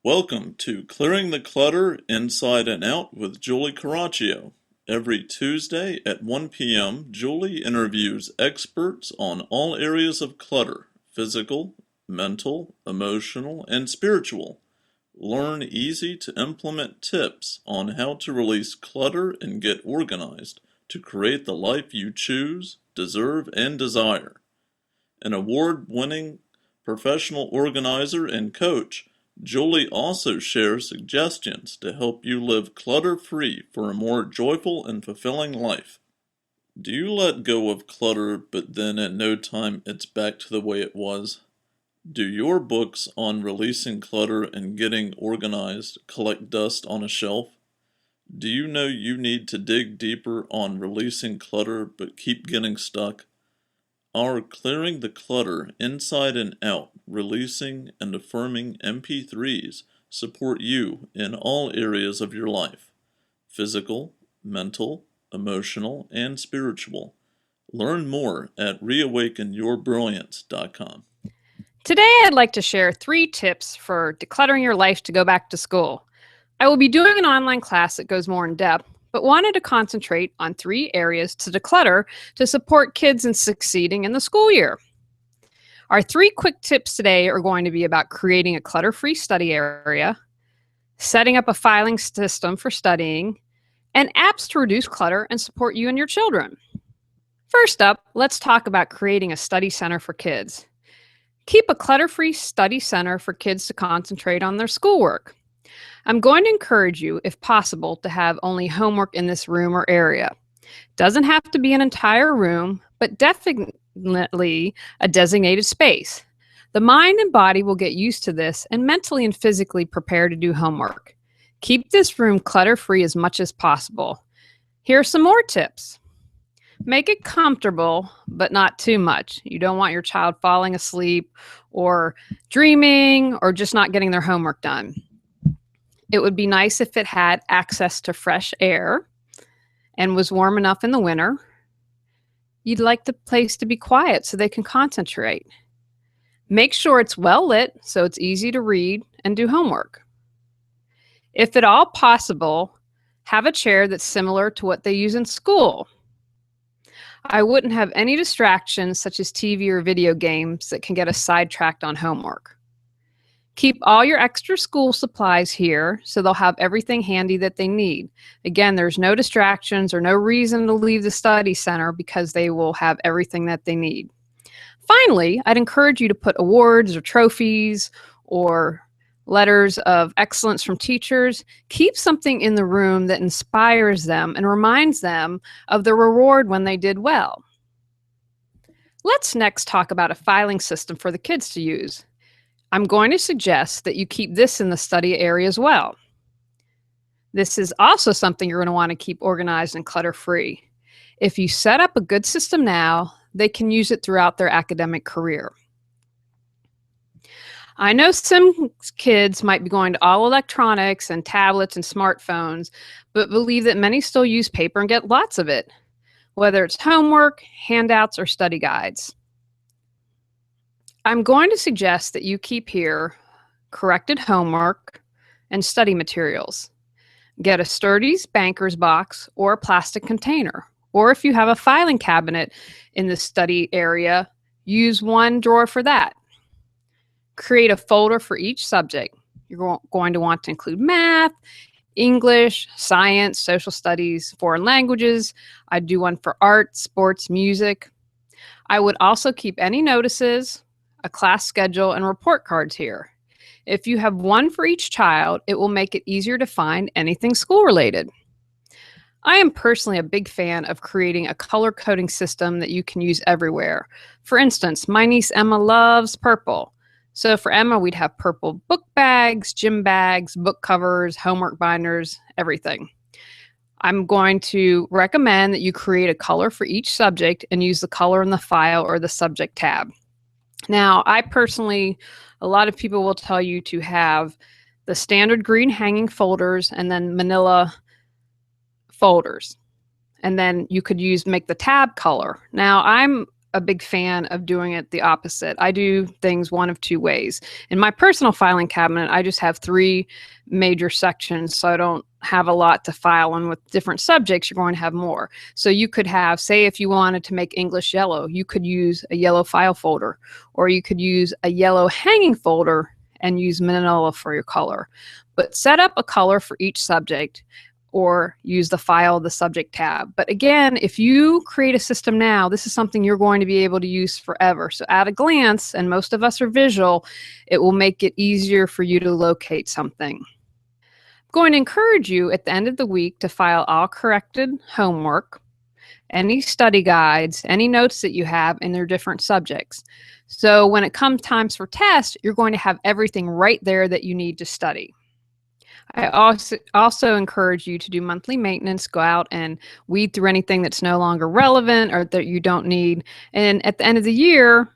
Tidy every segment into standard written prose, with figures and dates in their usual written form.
Welcome to Clearing the Clutter Inside and Out with Julie Coraccio. Every Tuesday at 1 p.m., Julie interviews experts on all areas of clutter: physical, mental, emotional, and spiritual. Learn easy to implement tips on how to release clutter and get organized to create the life you choose, deserve, and desire. An award-winning professional organizer and coach, Julie also shares suggestions to help you live clutter-free for a more joyful and fulfilling life. Do you let go of clutter, but then at no time it's back to the way it was? Do your books on releasing clutter and getting organized collect dust on a shelf? Do you know you need to dig deeper on releasing clutter but keep getting stuck? Our Clearing the Clutter Inside and Out, Releasing and Affirming MP3s support you in all areas of your life: physical, mental, emotional, and spiritual. Learn more at reawakenyourbrilliance.com. Today, I'd like to share 3 tips for decluttering your life to go back to school. I will be doing an online class that goes more in depth, but wanted to concentrate on 3 areas to declutter to support kids in succeeding in the school year. Our 3 quick tips today are going to be about creating a clutter-free study area, setting up a filing system for studying, and apps to reduce clutter and support you and your children. First up, let's talk about creating a study center for kids. Keep a clutter-free study center for kids to concentrate on their schoolwork. I'm going to encourage you, if possible, to have only homework in this room or area. Doesn't have to be an entire room, but definitely a designated space. The mind and body will get used to this and mentally and physically prepare to do homework. Keep this room clutter-free as much as possible. Here are some more tips. Make it comfortable, but not too much. You don't want your child falling asleep or dreaming or just not getting their homework done. It would be nice if it had access to fresh air and was warm enough in the winter. You'd like the place to be quiet so they can concentrate. Make sure it's well lit so it's easy to read and do homework. If at all possible, have a chair that's similar to what they use in school. I wouldn't have any distractions such as TV or video games that can get us sidetracked on homework. Keep all your extra school supplies here so they'll have everything handy that they need. Again, there's no distractions or no reason to leave the study center because they will have everything that they need. Finally, I'd encourage you to put awards or trophies or letters of excellence from teachers. Keep something in the room that inspires them and reminds them of the reward when they did well. Let's next talk about a filing system for the kids to use. I'm going to suggest that you keep this in the study area as well. This is also something you're going to want to keep organized and clutter-free. If you set up a good system now, they can use it throughout their academic career. I know some kids might be going to all electronics and tablets and smartphones, but believe that many still use paper and get lots of it, whether it's homework, handouts, or study guides. I'm going to suggest that you keep here corrected homework and study materials. Get a sturdy banker's box or a plastic container. Or if you have a filing cabinet in the study area, use one drawer for that. Create a folder for each subject. You're going to want to include math, English, science, social studies, foreign languages. I'd do one for art, sports, music. I would also keep any notices, a class schedule, and report cards here. If you have one for each child, it will make it easier to find anything school-related. I am personally a big fan of creating a color coding system that you can use everywhere. For instance, my niece Emma loves purple. So for Emma, we'd have purple book bags, gym bags, book covers, homework binders, everything. I'm going to recommend that you create a color for each subject and use the color in the file or the subject tab. Now, a lot of people will tell you to have the standard green hanging folders and then manila folders. And then you could make the tab color. Now, I'm a big fan of doing it the opposite. I do things one of two ways. In my personal filing cabinet, I just have 3 major sections, so I don't have a lot to file. And with different subjects, you're going to have more. So you could have, say, if you wanted to make English yellow, you could use a yellow file folder, or you could use a yellow hanging folder and use manila for your color. But set up a color for each subject, or use the file, the subject tab. But again, if you create a system now, this is something you're going to be able to use forever. So at a glance, and most of us are visual, it will make it easier for you to locate something. I'm going to encourage you at the end of the week to file all corrected homework, any study guides, any notes that you have in their different subjects. So when it comes times for tests, you're going to have everything right there that you need to study. I also encourage you to do monthly maintenance, go out and weed through anything that's no longer relevant or that you don't need. And at the end of the year,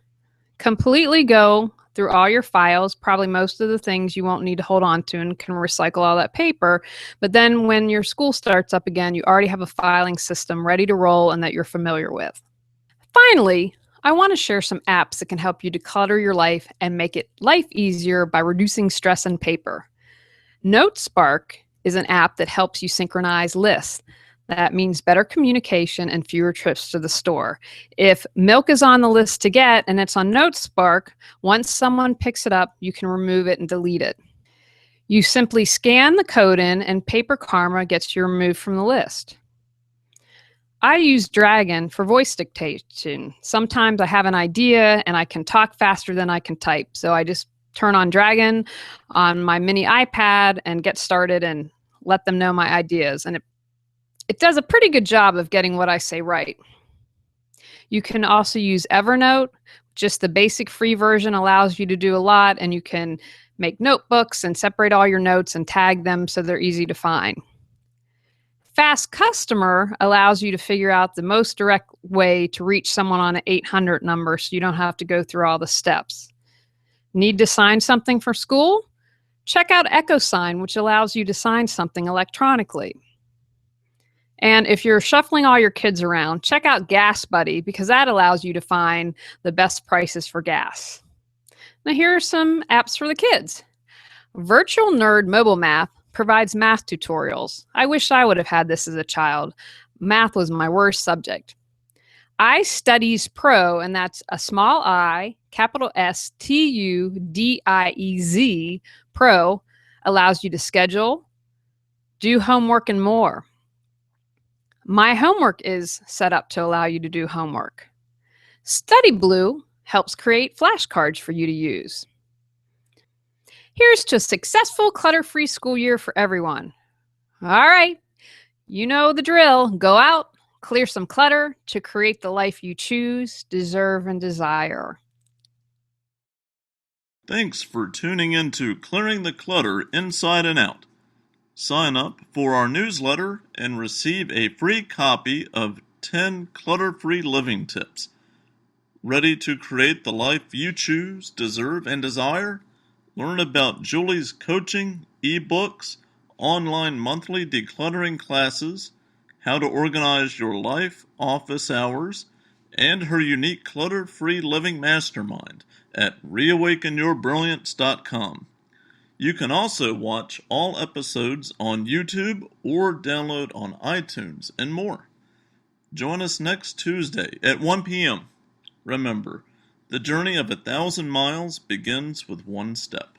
completely go through all your files, probably most of the things you won't need to hold on to and can recycle all that paper. But then when your school starts up again, you already have a filing system ready to roll and that you're familiar with. Finally, I want to share some apps that can help you declutter your life and make life easier by reducing stress and paper. NoteSpark is an app that helps you synchronize lists. That means better communication and fewer trips to the store. If milk is on the list to get and it's on NoteSpark, once someone picks it up, you can remove it and delete it. You simply scan the code in and Paper Karma gets you removed from the list. I use Dragon for voice dictation. Sometimes I have an idea and I can talk faster than I can type, so I just turn on Dragon on my mini iPad and get started and let them know my ideas. And it does a pretty good job of getting what I say right. You can also use Evernote. Just the basic free version allows you to do a lot, and you can make notebooks and separate all your notes and tag them so they're easy to find. Fast Customer allows you to figure out the most direct way to reach someone on an 800 number so you don't have to go through all the steps. Need to sign something for school? Check out EchoSign, which allows you to sign something electronically. And if you're shuffling all your kids around, check out Gas Buddy, because that allows you to find the best prices for gas. Now here are some apps for the kids. Virtual Nerd Mobile Math provides math tutorials. I wish I would have had this as a child. Math was my worst subject. iStudies Pro, and that's a small I, capital STUDIEZ Pro, allows you to schedule, do homework, and more. My Homework is set up to allow you to do homework. Study Blue helps create flashcards for you to use. Here's to a successful clutter-free school year for everyone. All right, you know the drill. Go out, clear some clutter to create the life you choose, deserve, and desire. Thanks for tuning in to Clearing the Clutter Inside and Out. Sign up for our newsletter and receive a free copy of 10 clutter-free living tips. Ready to create the life you choose, deserve, and desire? Learn about Julie's coaching, ebooks, online monthly decluttering classes, how to organize your life, office hours, and her unique clutter-free living mastermind at reawakenyourbrilliance.com. You can also watch all episodes on YouTube or download on iTunes and more. Join us next Tuesday at 1 p.m. Remember, the journey of 1,000 miles begins with one step.